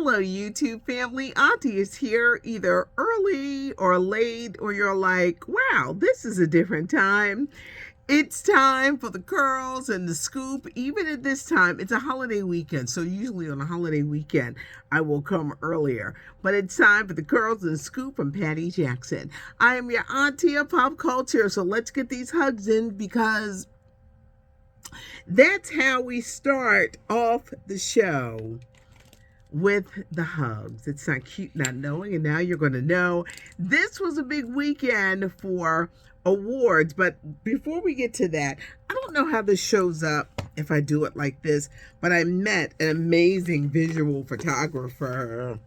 Hello, YouTube family. Auntie is here either early or late, or you're like, wow, this is a different time. It's time for the curls and the scoop. Even at this time, it's a holiday weekend. So, usually on a holiday weekend, I will come earlier. But it's time for the curls and the scoop from Patty Jackson. I am your auntie of pop culture. So, let's get these hugs in because that's how we start off the show, with the hugs. It's not cute not knowing, and now you're going to know. This was a big weekend for awards, but before we get to that, I don't know how this shows up if I do it like this, but I met an amazing visual photographer,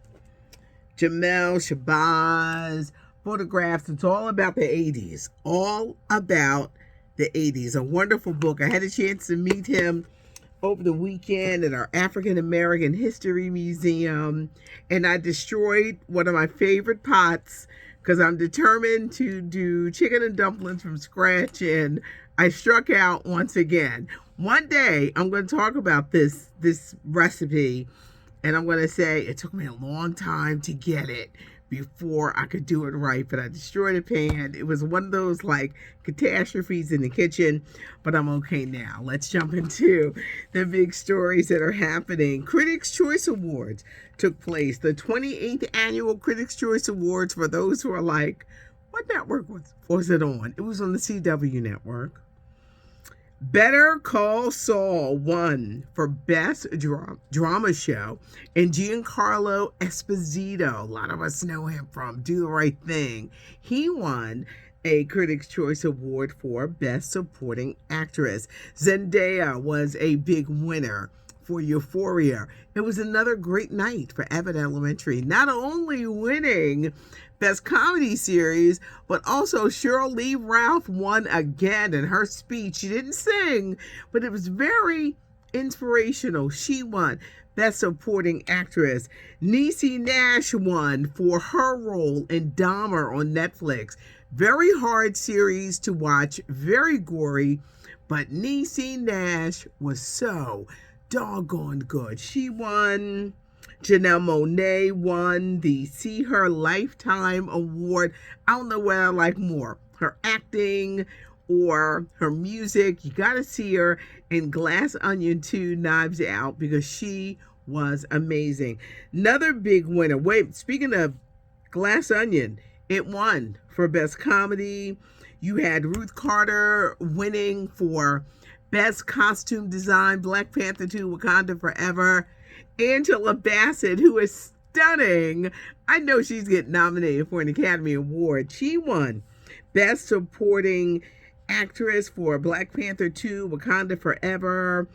Jamel Shabazz Photographs. It's all about the 80s. All about the 80s. A wonderful book. I had a chance to meet him over the weekend at our African American History Museum, and I destroyed one of my favorite pots because I'm determined to do chicken and dumplings from scratch, and I struck out once again. One day I'm going to talk about this recipe, and I'm going to say it took me a long time to get it before I could do it right, but I destroyed a pan. It was one of those like catastrophes in the kitchen, but I'm okay now. Let's jump into the big stories that are happening. Critics' Choice Awards took place. The 28th Annual Critics' Choice Awards, for those who are like, what network was it on? It was on the CW network. Better Call Saul won for Best Drama Show, and Giancarlo Esposito, a lot of us know him from Do the Right Thing, he won a Critics' Choice Award for Best Supporting Actress. Zendaya was a big winner for Euphoria. It was another great night for Abbott Elementary, not only winning Best Comedy Series, but also Cheryl Lee Ralph won again in her speech. She didn't sing, but it was very inspirational. She won Best Supporting Actress. Niecy Nash won for her role in Dahmer on Netflix. Very hard series to watch, very gory, but Niecy Nash was so doggone good. She won. Janelle Monáe won the See Her Lifetime Award. I don't know what I like more, her acting or her music. You got to see her in Glass Onion 2 Knives Out because she was amazing. Another big winner. Wait, speaking of Glass Onion, it won for Best Comedy. You had Ruth Carter winning for Best Costume Design, Black Panther 2, Wakanda Forever. Angela Bassett, who is stunning. I know she's getting nominated for an Academy Award. She won Best Supporting Actress for Black Panther 2, Wakanda Forever.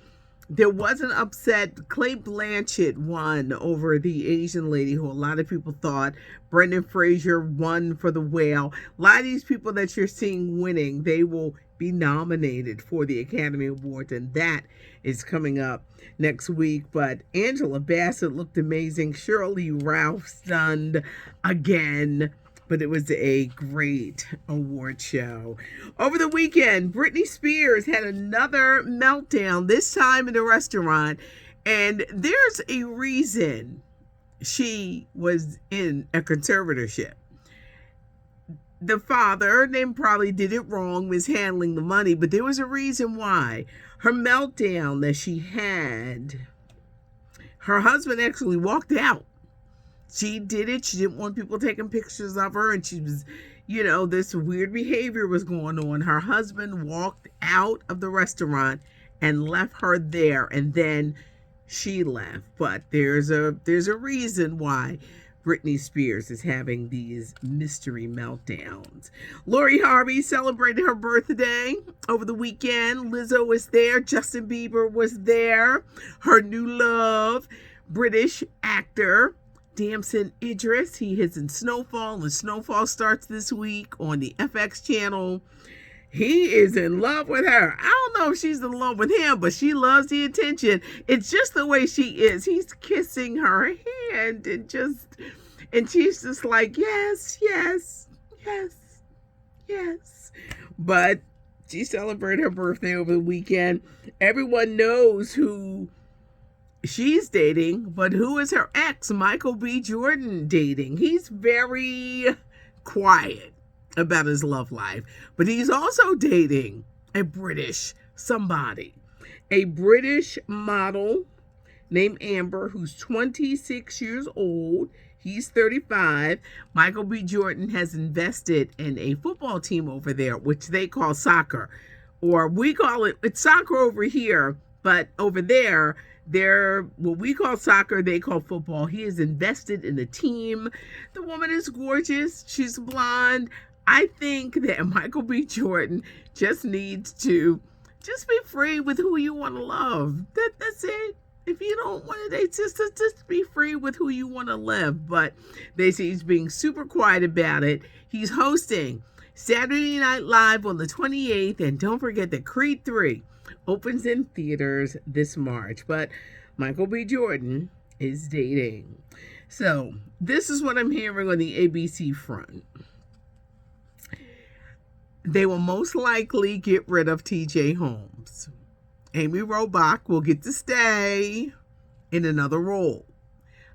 There was an upset. Cate Blanchett won over the Asian lady who a lot of people thought. Brendan Fraser won for The Whale. A lot of these people that you're seeing winning, they will be nominated for the Academy Awards, and that is coming up next week. But Angela Bassett looked amazing. Cheryl Lee Ralph stunned again. But it was a great award show. Over the weekend, Britney Spears had another meltdown, this time in a restaurant. And there's a reason she was in a conservatorship. The father, they probably did it wrong, mishandling the money, but there was a reason why. Her meltdown that she had, her husband actually walked out. She did it. She didn't want people taking pictures of her, and she was, this weird behavior was going on. Her husband walked out of the restaurant and left her there, and then she left. But there's a reason why Britney Spears is having these mystery meltdowns. Lori Harvey celebrated her birthday over the weekend. Lizzo was there. Justin Bieber was there. Her new love, British actor Damson Idris. He is in Snowfall, and Snowfall starts this week on the FX channel. He is in love with her. I don't know if she's in love with him, but she loves the attention. It's just the way she is. He's kissing her hand and she's just like, yes, yes, yes, yes. But she celebrated her birthday over the weekend. Everyone knows who She's dating, but who is her ex, Michael B. Jordan, dating? He's very quiet about his love life, but he's also dating a British somebody, a British model named Amber, who's 26 years old. He's 35. Michael B. Jordan has invested in a football team over there, which they call soccer, or we call it's soccer over here, but over there, they're what we call soccer, they call football. He is invested in the team. The woman is gorgeous. She's blonde. I think that Michael B. Jordan just needs to just be free with who you want to love. That's it. If you don't want to date, just be free with who you want to live. But they say he's being super quiet about it. He's hosting Saturday Night Live on the 28th. And don't forget that Creed 3 opens in theaters this March. But Michael B. Jordan is dating. So this is what I'm hearing on the ABC front. They will most likely get rid of TJ Holmes. Amy Robach will get to stay in another role.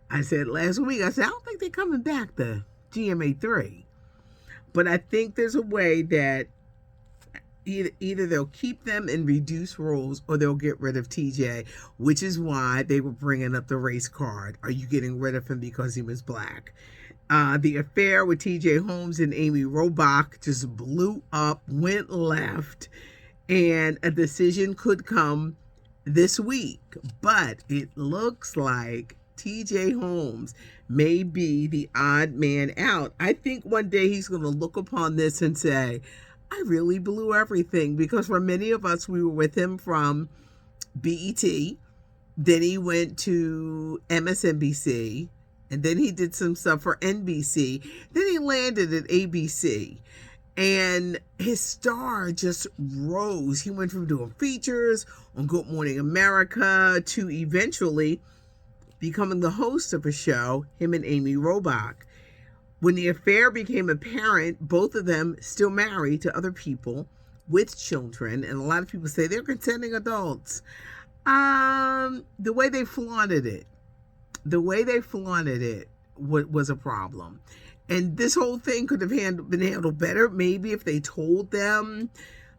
I said last week, I don't think they're coming back to GMA3. But I think there's a way that either they'll keep them in reduced roles or they'll get rid of TJ, which is why they were bringing up the race card. Are you getting rid of him because he was black? The affair with TJ Holmes and Amy Robach just blew up, went left, and a decision could come this week. But it looks like TJ Holmes may be the odd man out. I think one day he's going to look upon this and say, I really blew everything, because for many of us, we were with him from BET. Then he went to MSNBC, and then he did some stuff for NBC. Then he landed at ABC. And his star just rose. He went from doing features on Good Morning America to eventually becoming the host of a show, him and Amy Robach. When the affair became apparent, both of them still married to other people with children. And a lot of people say they're consenting adults. The way they flaunted it was a problem. And this whole thing could have been handled better, maybe if they told them,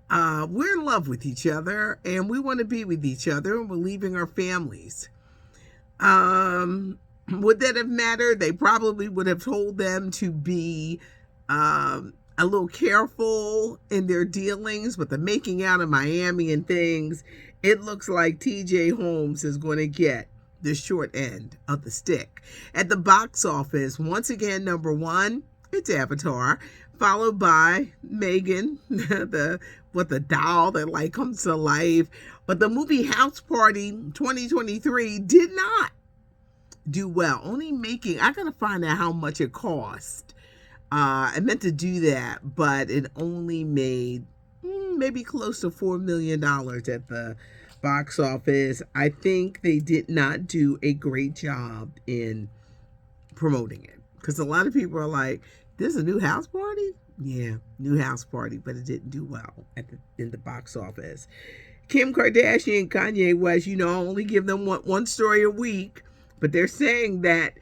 we're in love with each other and we want to be with each other and we're leaving our families. Would that have mattered? They probably would have told them to be a little careful in their dealings with the making out in Miami and things. It looks like TJ Holmes is going to get the short end of the stick. At the box office, once again, number one, it's Avatar, followed by Megan, the doll that comes to life. But the movie House Party 2023 did not do well. Only making, I gotta find out how much it cost. I meant to do that, but it only made maybe close to $4 million at the box office. I think they did not do a great job in promoting it, because a lot of people are like, this is a new House Party? Yeah, new House Party, but it didn't do well in the box office. Kim Kardashian, Kanye West, I only give them one story a week, but they're saying that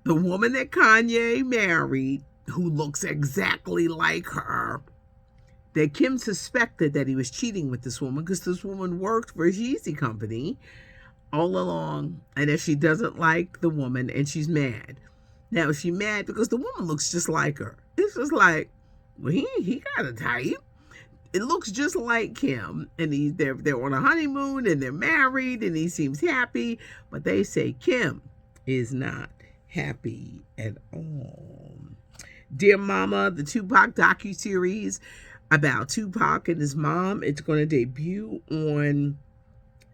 the woman that Kanye married, who looks exactly like her, that Kim suspected that he was cheating with this woman because this woman worked for his Yeezy company all along, and that she doesn't like the woman and she's mad. Now, is she mad because the woman looks just like her? It's just like, well, he got a type. It looks just like Kim, and they're on a honeymoon and they're married and he seems happy, but they say Kim is not happy at all. Dear Mama, the Tupac docuseries about Tupac and his mom, it's going to debut on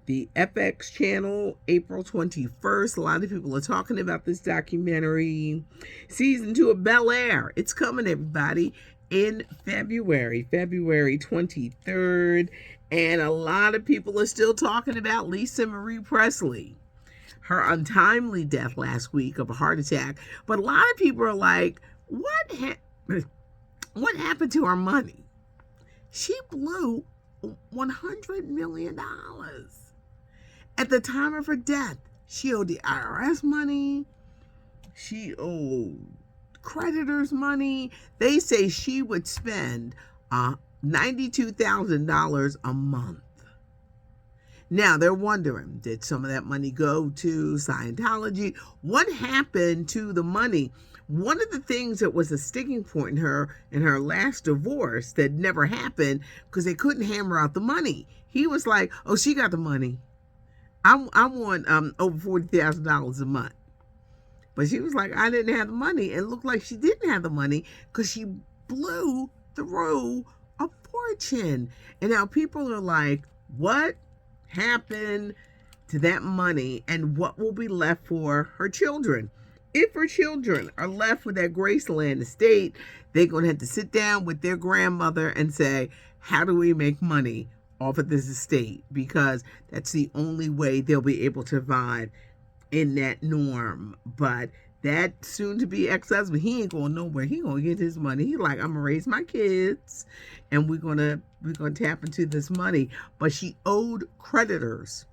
the FX channel April 21st. A lot of people are talking about this documentary. Season 2 of Bel Air, it's coming, everybody, in February 23rd. And a lot of people are still talking about Lisa Marie Presley, her untimely death last week of a heart attack. But a lot of people are like, what happened to our money? She blew $100 million. At the time of her death, she owed the IRS money. She owed creditors money. They say she would spend $92,000 a month. Now they're wondering, did some of that money go to Scientology? What happened to the money? One of the things that was a sticking point in her last divorce that never happened because they couldn't hammer out the money. He was like, "Oh, she got the money. I want over $40,000 a month." But she was like, "I didn't have the money." And it looked like she didn't have the money because she blew through a fortune. And now people are like, what happened to that money and what will be left for her children? If her children are left with that Graceland estate, they're going to have to sit down with their grandmother and say, how do we make money off of this estate? Because that's the only way they'll be able to survive in that norm. But that soon-to-be ex-husband, he ain't going nowhere. He gonna get his money. He like, I'm gonna raise my kids, and we're gonna tap into this money. But she owed creditors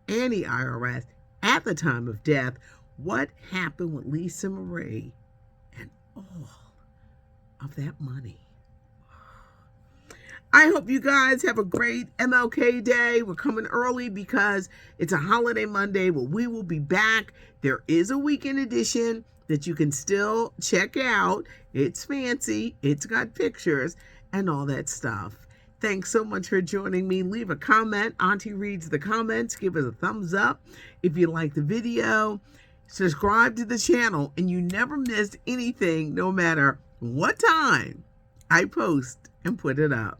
and the IRS at the time of death. What happened with Lisa Marie and all of that money? I hope you guys have a great MLK Day. We're coming early because it's a holiday Monday, but we will be back. There is a weekend edition that you can still check out. It's fancy. It's got pictures and all that stuff. Thanks so much for joining me. Leave a comment. Auntie reads the comments. Give us a thumbs up if you like the video. Subscribe to the channel and you never miss anything, no matter what time I post and put it up.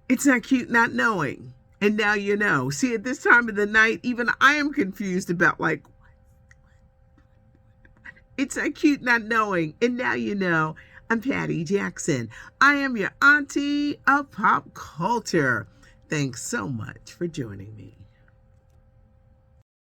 It's not cute not knowing. And now you know. See, at this time of the night, even I am confused about like, it's not cute not knowing. And now you know. I'm Patty Jackson. I am your auntie of pop culture. Thanks so much for joining me.